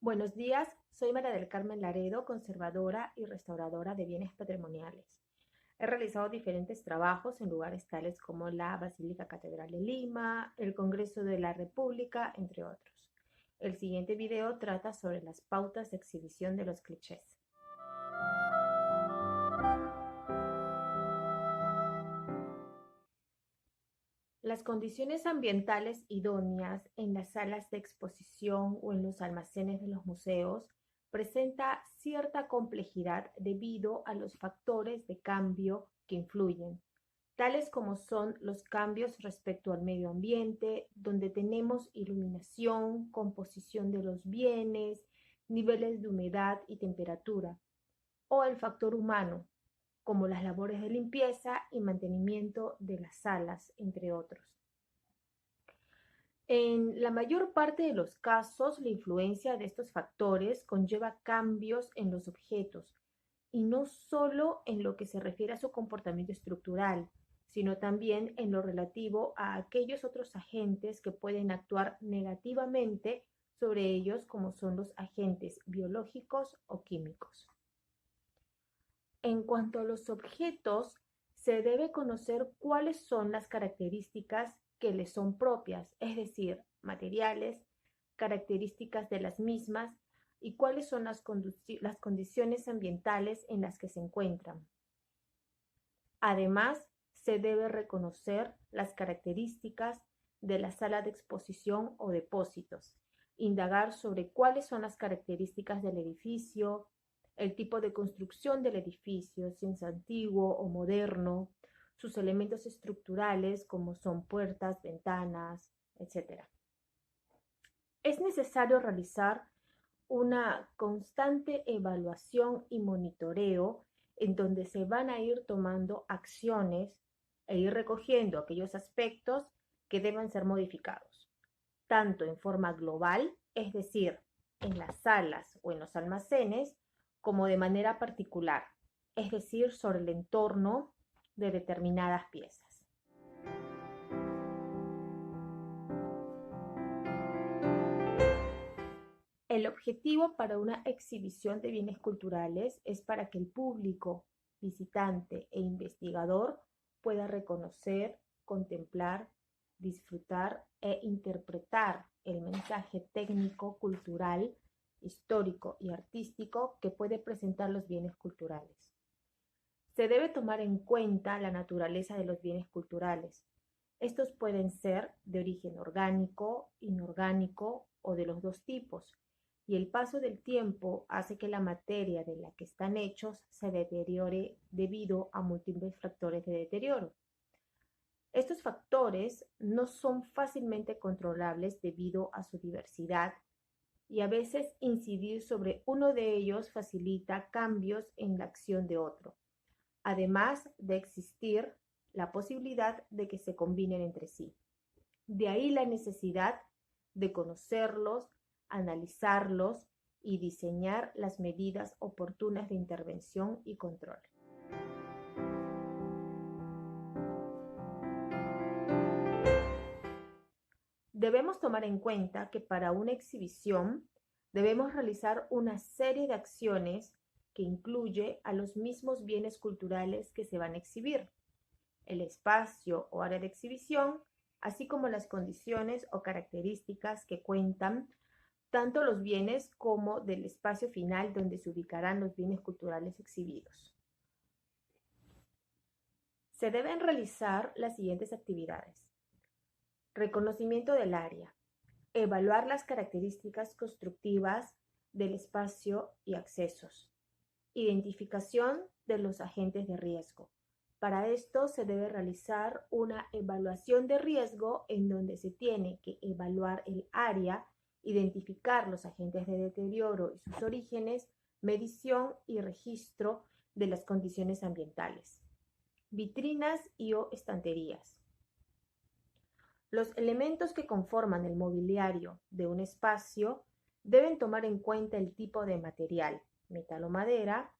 Buenos días, soy María del Carmen Laredo, conservadora y restauradora de bienes patrimoniales. He realizado diferentes trabajos en lugares tales como la Basílica Catedral de Lima, el Congreso de la República, entre otros. El siguiente video trata sobre las pautas de exhibición de los clichés. Las condiciones ambientales idóneas en las salas de exposición o en los almacenes de los museos presenta cierta complejidad debido a los factores de cambio que influyen, tales como son los cambios respecto al medio ambiente, donde tenemos iluminación, composición de los bienes, niveles de humedad y temperatura, o el factor humano, como las labores de limpieza y mantenimiento de las salas, entre otros. En la mayor parte de los casos, la influencia de estos factores conlleva cambios en los objetos, y no solo en lo que se refiere a su comportamiento estructural, sino también en lo relativo a aquellos otros agentes que pueden actuar negativamente sobre ellos, como son los agentes biológicos o químicos. En cuanto a los objetos, se debe conocer cuáles son las características que les son propias, es decir, materiales, características de las mismas y cuáles son las condiciones ambientales en las que se encuentran. Además, se debe reconocer las características de la sala de exposición o depósitos, indagar sobre cuáles son las características del edificio, el tipo de construcción del edificio, si es antiguo o moderno, sus elementos estructurales como son puertas, ventanas, etc. Es necesario realizar una constante evaluación y monitoreo en donde se van a ir tomando acciones e ir recogiendo aquellos aspectos que deben ser modificados, tanto en forma global, es decir, en las salas o en los almacenes, como de manera particular, es decir, sobre el entorno de determinadas piezas. El objetivo para una exhibición de bienes culturales es para que el público, visitante e investigador pueda reconocer, contemplar, disfrutar e interpretar el mensaje técnico, cultural, histórico y artístico que puede presentar los bienes culturales. Se debe tomar en cuenta la naturaleza de los bienes culturales. Estos pueden ser de origen orgánico, inorgánico o de los dos tipos, y el paso del tiempo hace que la materia de la que están hechos se deteriore debido a múltiples factores de deterioro. Estos factores no son fácilmente controlables debido a su diversidad y a veces incidir sobre uno de ellos facilita cambios en la acción de otro, además de existir la posibilidad de que se combinen entre sí. De ahí la necesidad de conocerlos, analizarlos y diseñar las medidas oportunas de intervención y control. Debemos tomar en cuenta que para una exhibición debemos realizar una serie de acciones que incluye a los mismos bienes culturales que se van a exhibir, el espacio o área de exhibición, así como las condiciones o características que cuentan tanto los bienes como del espacio final donde se ubicarán los bienes culturales exhibidos. Se deben realizar las siguientes actividades: reconocimiento del área, evaluar las características constructivas del espacio y accesos, identificación de los agentes de riesgo. Para esto se debe realizar una evaluación de riesgo en donde se tiene que evaluar el área, identificar los agentes de deterioro y sus orígenes, medición y registro de las condiciones ambientales. Vitrinas y o estanterías. Los elementos que conforman el mobiliario de un espacio deben tomar en cuenta el tipo de material, metal o madera,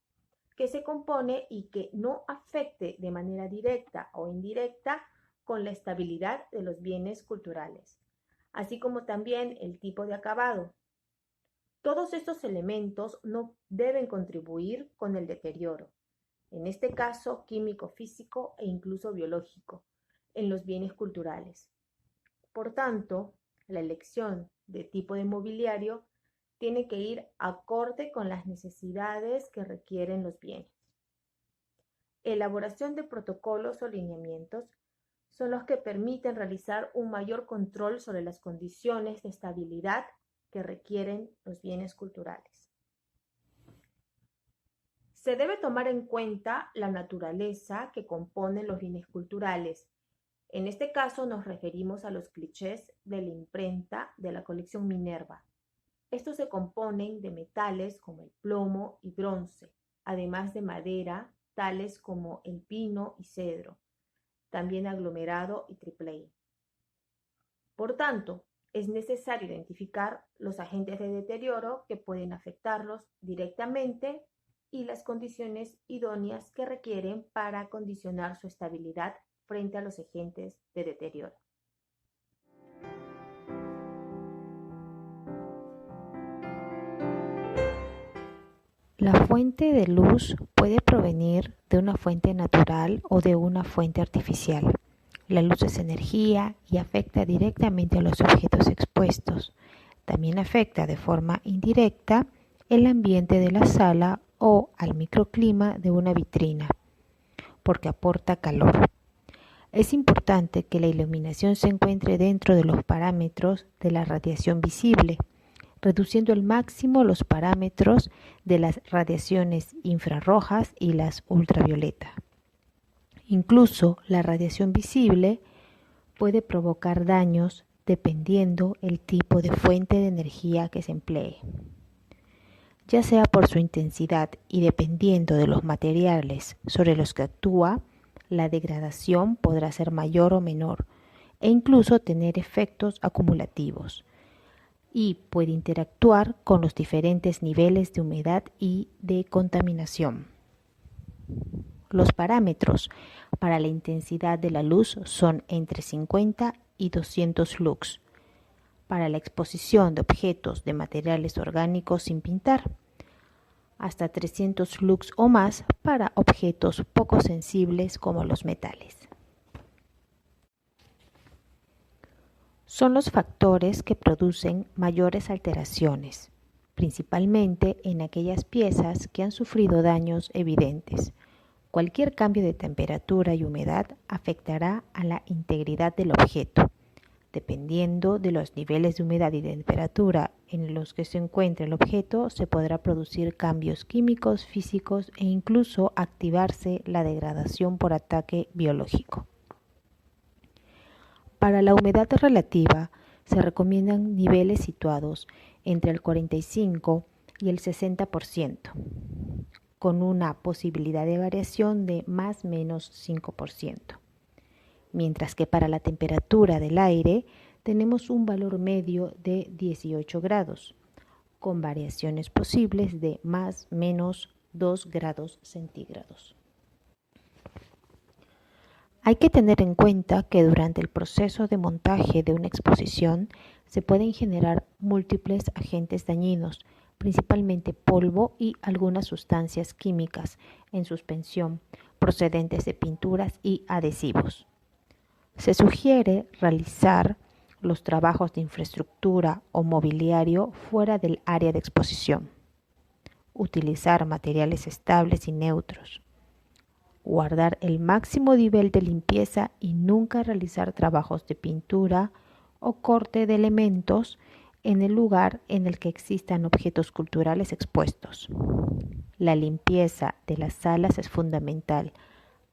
que se compone y que no afecte de manera directa o indirecta con la estabilidad de los bienes culturales, así como también el tipo de acabado. Todos estos elementos no deben contribuir con el deterioro, en este caso químico, físico e incluso biológico, en los bienes culturales. Por tanto, la elección de tipo de mobiliario tiene que ir acorde con las necesidades que requieren los bienes. Elaboración de protocolos o lineamientos son los que permiten realizar un mayor control sobre las condiciones de estabilidad que requieren los bienes culturales. Se debe tomar en cuenta la naturaleza que compone los bienes culturales. En este caso nos referimos a los clichés de la imprenta de la colección Minerva. Estos se componen de metales como el plomo y bronce, además de madera, tales como el pino y cedro, también aglomerado y triple A. Por tanto, es necesario identificar los agentes de deterioro que pueden afectarlos directamente y las condiciones idóneas que requieren para condicionar su estabilidad frente a los agentes de deterioro. La fuente de luz puede provenir de una fuente natural o de una fuente artificial. La luz es energía y afecta directamente a los objetos expuestos. También afecta de forma indirecta el ambiente de la sala o al microclima de una vitrina, porque aporta calor. Es importante que la iluminación se encuentre dentro de los parámetros de la radiación visible, reduciendo al máximo los parámetros de las radiaciones infrarrojas y las ultravioleta. Incluso la radiación visible puede provocar daños dependiendo el tipo de fuente de energía que se emplee, ya sea por su intensidad y dependiendo de los materiales sobre los que actúa. La degradación podrá ser mayor o menor e incluso tener efectos acumulativos, y puede interactuar con los diferentes niveles de humedad y de contaminación. Los parámetros para la intensidad de la luz son entre 50 y 200 lux para la exposición de objetos de materiales orgánicos sin pintar, hasta 300 lux o más para objetos poco sensibles como los metales. Son los factores que producen mayores alteraciones, principalmente en aquellas piezas que han sufrido daños evidentes. Cualquier cambio de temperatura y humedad afectará a la integridad del objeto. Dependiendo de los niveles de humedad y de temperatura en los que se encuentre el objeto, se podrá producir cambios químicos, físicos e incluso activarse la degradación por ataque biológico. Para la humedad relativa se recomiendan niveles situados entre el 45 y el 60%, con una posibilidad de variación de más o menos 5%, mientras que para la temperatura del aire tenemos un valor medio de 18 grados, con variaciones posibles de más o menos 2 grados centígrados. Hay que tener en cuenta que durante el proceso de montaje de una exposición se pueden generar múltiples agentes dañinos, principalmente polvo y algunas sustancias químicas en suspensión procedentes de pinturas y adhesivos. Se sugiere realizar los trabajos de infraestructura o mobiliario fuera del área de exposición, utilizar materiales estables y neutros, guardar el máximo nivel de limpieza y nunca realizar trabajos de pintura o corte de elementos en el lugar en el que existan objetos culturales expuestos. La limpieza de las salas es fundamental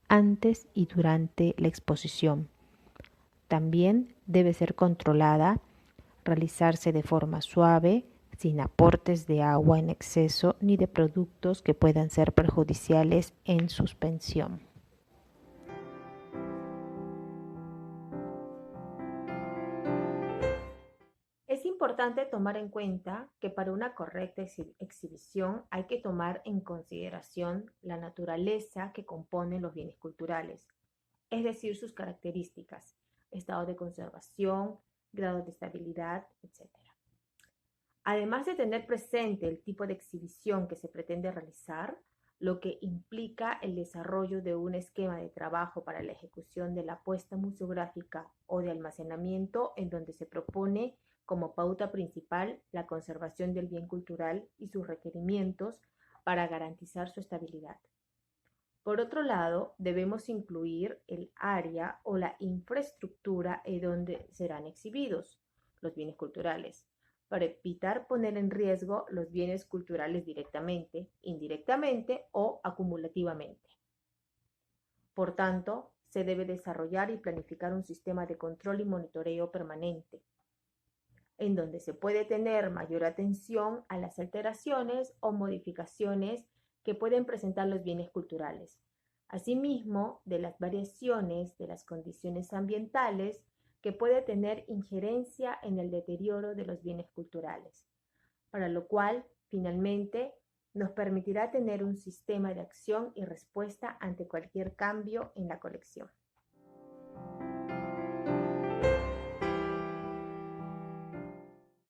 antes y durante la exposición. También debe ser controlada, realizarse de forma suave, sin aportes de agua en exceso ni de productos que puedan ser perjudiciales en suspensión. Es importante tomar en cuenta que para una correcta exhibición hay que tomar en consideración la naturaleza que compone los bienes culturales, es decir, sus características, estado de conservación, grado de estabilidad, etc. Además de tener presente el tipo de exhibición que se pretende realizar, lo que implica el desarrollo de un esquema de trabajo para la ejecución de la apuesta museográfica o de almacenamiento en donde se propone como pauta principal la conservación del bien cultural y sus requerimientos para garantizar su estabilidad. Por otro lado, debemos incluir el área o la infraestructura en donde serán exhibidos los bienes culturales, para evitar poner en riesgo los bienes culturales directamente, indirectamente o acumulativamente. Por tanto, se debe desarrollar y planificar un sistema de control y monitoreo permanente, en donde se puede tener mayor atención a las alteraciones o modificaciones que pueden presentar los bienes culturales, asimismo de las variaciones de las condiciones ambientales que puede tener injerencia en el deterioro de los bienes culturales, para lo cual, finalmente, nos permitirá tener un sistema de acción y respuesta ante cualquier cambio en la colección.